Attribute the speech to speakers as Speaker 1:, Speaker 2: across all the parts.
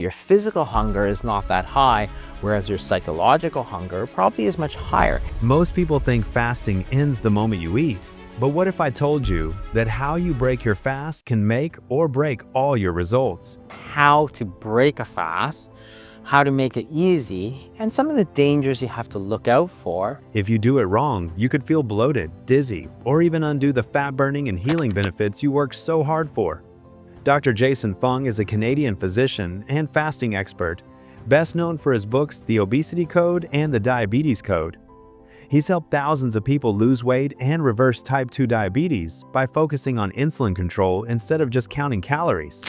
Speaker 1: Your physical hunger is not that high, whereas your psychological hunger probably is much higher.
Speaker 2: Most people think fasting ends the moment you eat. But what if I told you that how you break your fast can make or break all your results?
Speaker 1: How to break a fast, how to make it easy, and some of the dangers you have to look out for.
Speaker 2: If you do it wrong, you could feel bloated, dizzy, or even undo the fat-burning and healing benefits you worked so hard for. Dr. Jason Fung is a Canadian physician and fasting expert, best known for his books The Obesity Code and The Diabetes Code. He's helped thousands of people lose weight and reverse type 2 diabetes by focusing on insulin control instead of just counting calories.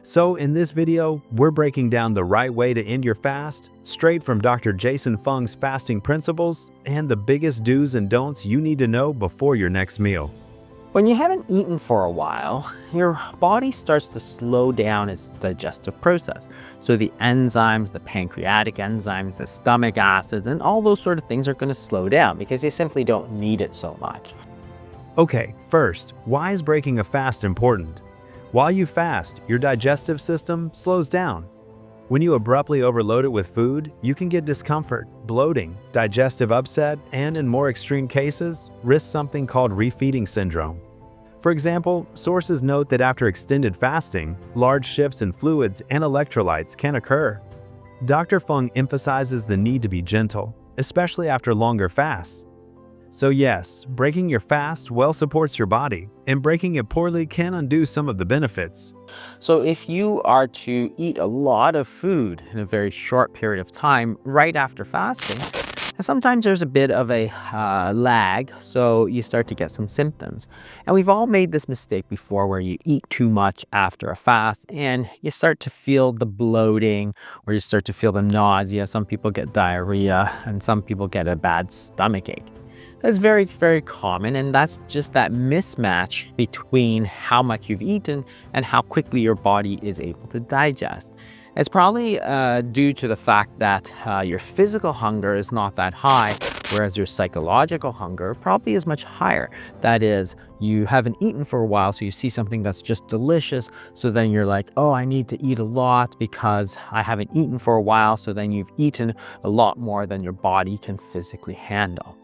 Speaker 2: So in this video, we're breaking down the right way to end your fast, straight from Dr. Jason Fung's fasting principles, and the biggest do's and don'ts you need to know before your next meal.
Speaker 1: When you haven't eaten for a while, your body starts to slow down its digestive process. So the enzymes, the pancreatic enzymes, the stomach acids, and all those sort of things are going to slow down because you simply don't need it so much.
Speaker 2: Okay, first, why is breaking a fast important? While you fast, your digestive system slows down. When you abruptly overload it with food, you can get discomfort, bloating, digestive upset, and in more extreme cases, risk something called refeeding syndrome. For example, sources note that after extended fasting, large shifts in fluids and electrolytes can occur. Dr. Fung emphasizes the need to be gentle, especially after longer fasts. So yes, breaking your fast well supports your body, and breaking it poorly can undo some of the benefits.
Speaker 1: So if you are to eat a lot of food in a very short period of time right after fasting, sometimes there's a bit of a lag, so you start to get some symptoms. And we've all made this mistake before where you eat too much after a fast and you start to feel the bloating or you start to feel the nausea. Some people get diarrhea and some people get a bad stomach ache. That's very, very common, and that's just that mismatch between how much you've eaten and how quickly your body is able to digest. It's probably due to the fact that your physical hunger is not that high, whereas your psychological hunger probably is much higher. That is, you haven't eaten for a while, so you see something that's just delicious, so then you're like, oh, I need to eat a lot because I haven't eaten for a while, so then you've eaten a lot more than your body can physically handle.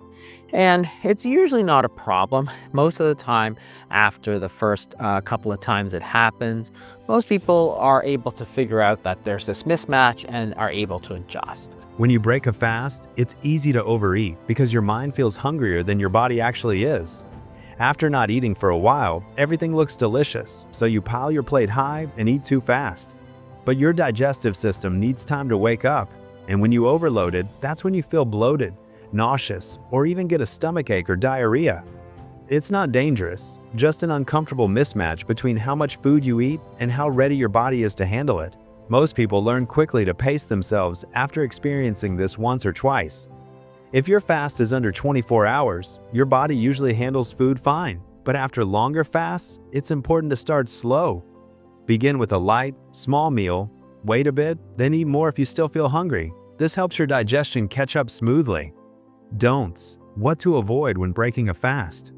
Speaker 1: And it's usually not a problem. Most of the time, after the first couple of times it happens, most people are able to figure out that there's this mismatch and are able to adjust.
Speaker 2: When you break a fast, it's easy to overeat because your mind feels hungrier than your body actually is. After not eating for a while, everything looks delicious, so you pile your plate high and eat too fast. But your digestive system needs time to wake up, and when you overload it, that's when you feel bloated, nauseous, or even get a stomachache or diarrhea. It's not dangerous, just an uncomfortable mismatch between how much food you eat and how ready your body is to handle it. Most people learn quickly to pace themselves after experiencing this once or twice. If your fast is under 24 hours, your body usually handles food fine, but after longer fasts, it's important to start slow. Begin with a light, small meal, wait a bit, then eat more if you still feel hungry. This helps your digestion catch up smoothly. Don'ts: what to avoid when breaking a fast.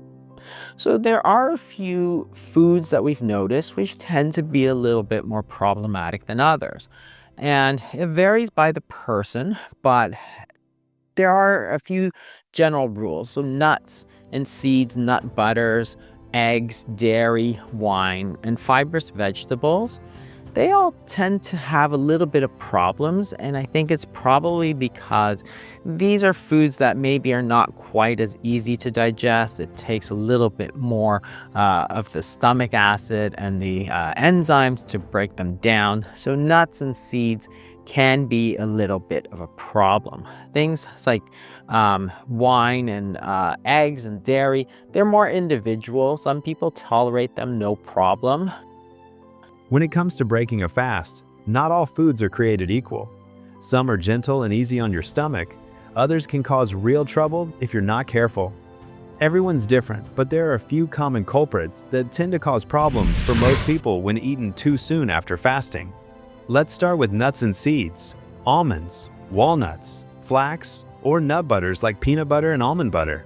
Speaker 1: So there are a few foods that we've noticed which tend to be a little bit more problematic than others. And it varies by the person, but there are a few general rules. So nuts and seeds, nut butters, eggs, dairy, wine, and fibrous vegetables, they all tend to have a little bit of problems, and I think it's probably because these are foods that maybe are not quite as easy to digest. It takes a little bit more of the stomach acid and the enzymes to break them down. So nuts and seeds can be a little bit of a problem. Things like wine and eggs and dairy, they're more individual. Some people tolerate them no problem.
Speaker 2: When it comes to breaking a fast, not all foods are created equal. Some are gentle and easy on your stomach. Others can cause real trouble if you're not careful. Everyone's different, but there are a few common culprits that tend to cause problems for most people when eaten too soon after fasting. Let's start with nuts and seeds. Almonds, walnuts, flax, or nut butters like peanut butter and almond butter.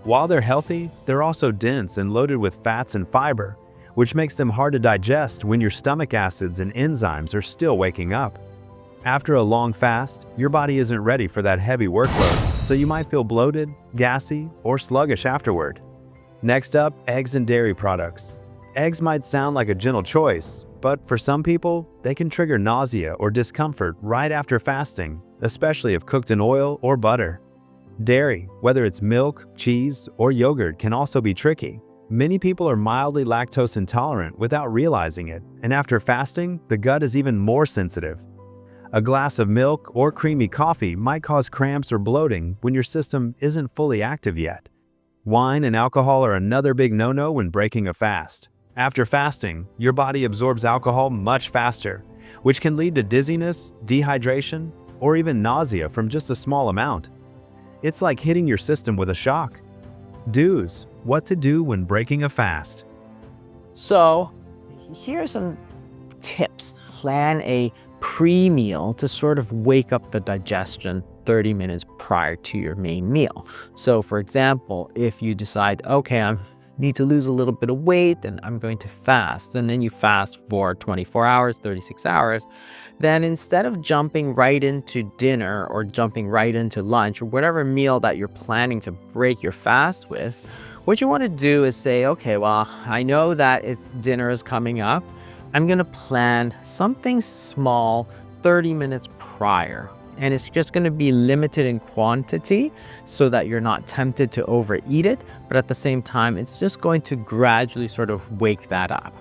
Speaker 2: While they're healthy, they're also dense and loaded with fats and fiber, which makes them hard to digest when your stomach acids and enzymes are still waking up. After a long fast, your body isn't ready for that heavy workload, so you might feel bloated, gassy, or sluggish afterward. Next up, eggs and dairy products. Eggs might sound like a gentle choice, but for some people, they can trigger nausea or discomfort right after fasting, especially if cooked in oil or butter. Dairy, whether it's milk, cheese, or yogurt, can also be tricky. Many people are mildly lactose intolerant without realizing it, and after fasting, the gut is even more sensitive. A glass of milk or creamy coffee might cause cramps or bloating when your system isn't fully active yet. Wine and alcohol are another big no-no when breaking a fast. After fasting, your body absorbs alcohol much faster, which can lead to dizziness, dehydration, or even nausea from just a small amount. It's like hitting your system with a shock. Do's: what to do when breaking a fast.
Speaker 1: So here's some tips. Plan a pre-meal to sort of wake up the digestion 30 minutes prior to your main meal. So for example, if you decide, okay, I need to lose a little bit of weight and I'm going to fast, and then you fast for 24 hours, 36 hours, then instead of jumping right into dinner or jumping right into lunch or whatever meal that you're planning to break your fast with, what you want to do is say, okay, well, I know that dinner is coming up. I'm going to plan something small 30 minutes prior. And it's just going to be limited in quantity so that you're not tempted to overeat it. But at the same time, it's just going to gradually sort of wake that up.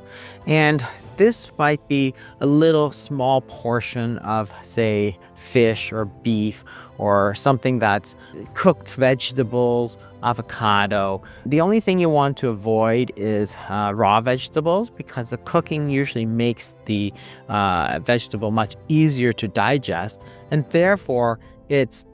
Speaker 1: And this might be a little small portion of, say, fish or beef or something that's cooked vegetables, avocado. The only thing you want to avoid is raw vegetables, because the cooking usually makes the vegetable much easier to digest, and therefore it's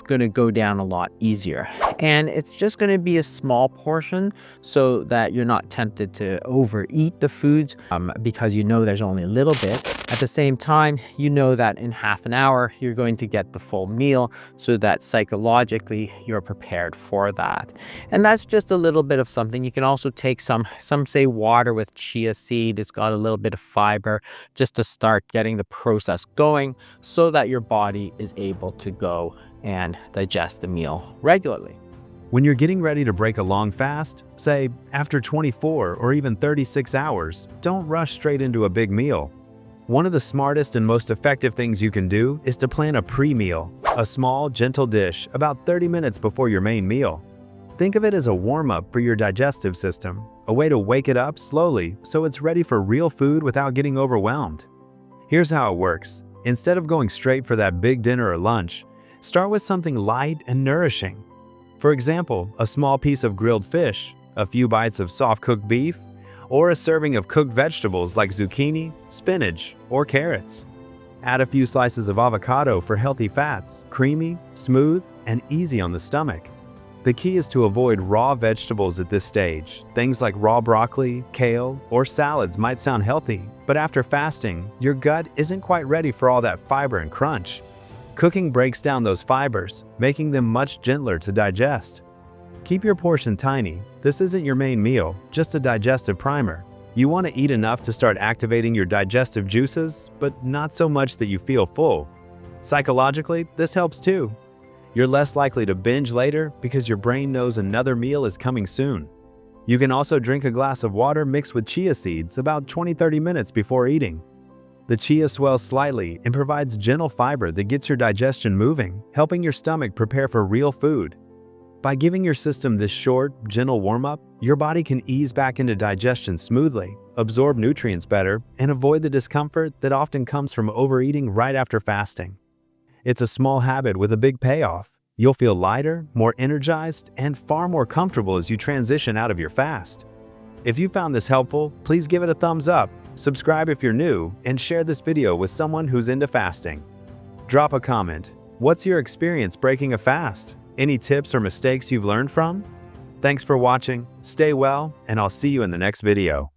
Speaker 1: going to go down a lot easier. And it's just going to be a small portion so that you're not tempted to overeat the foods because you know there's only a little bit. At the same time, you know that in half an hour, you're going to get the full meal so that psychologically you're prepared for that. And that's just a little bit of something. You can also take some say water with chia seed. It's got a little bit of fiber just to start getting the process going so that your body is able to go and digest the meal regularly.
Speaker 2: When you're getting ready to break a long fast, say after 24 or even 36 hours, don't rush straight into a big meal. One of the smartest and most effective things you can do is to plan a pre-meal, a small, gentle dish about 30 minutes before your main meal. Think of it as a warm-up for your digestive system, a way to wake it up slowly so it's ready for real food without getting overwhelmed. Here's how it works. Instead of going straight for that big dinner or lunch, start with something light and nourishing. For example, a small piece of grilled fish, a few bites of soft-cooked beef, or a serving of cooked vegetables like zucchini, spinach, or carrots. Add a few slices of avocado for healthy fats, creamy, smooth, and easy on the stomach. The key is to avoid raw vegetables at this stage. Things like raw broccoli, kale, or salads might sound healthy, but after fasting, your gut isn't quite ready for all that fiber and crunch. Cooking breaks down those fibers, making them much gentler to digest. Keep your portion tiny. This isn't your main meal, just a digestive primer. You want to eat enough to start activating your digestive juices, but not so much that you feel full. Psychologically, this helps too. You're less likely to binge later because your brain knows another meal is coming soon. You can also drink a glass of water mixed with chia seeds about 20-30 minutes before eating. The chia swells slightly and provides gentle fiber that gets your digestion moving, helping your stomach prepare for real food. By giving your system this short, gentle warm-up, your body can ease back into digestion smoothly, absorb nutrients better, and avoid the discomfort that often comes from overeating right after fasting. It's a small habit with a big payoff. You'll feel lighter, more energized, and far more comfortable as you transition out of your fast. If you found this helpful, please give it a thumbs up, subscribe if you're new, and share this video with someone who's into fasting. Drop a comment. What's your experience breaking a fast? Any tips or mistakes you've learned from? Thanks for watching, stay well, and I'll see you in the next video.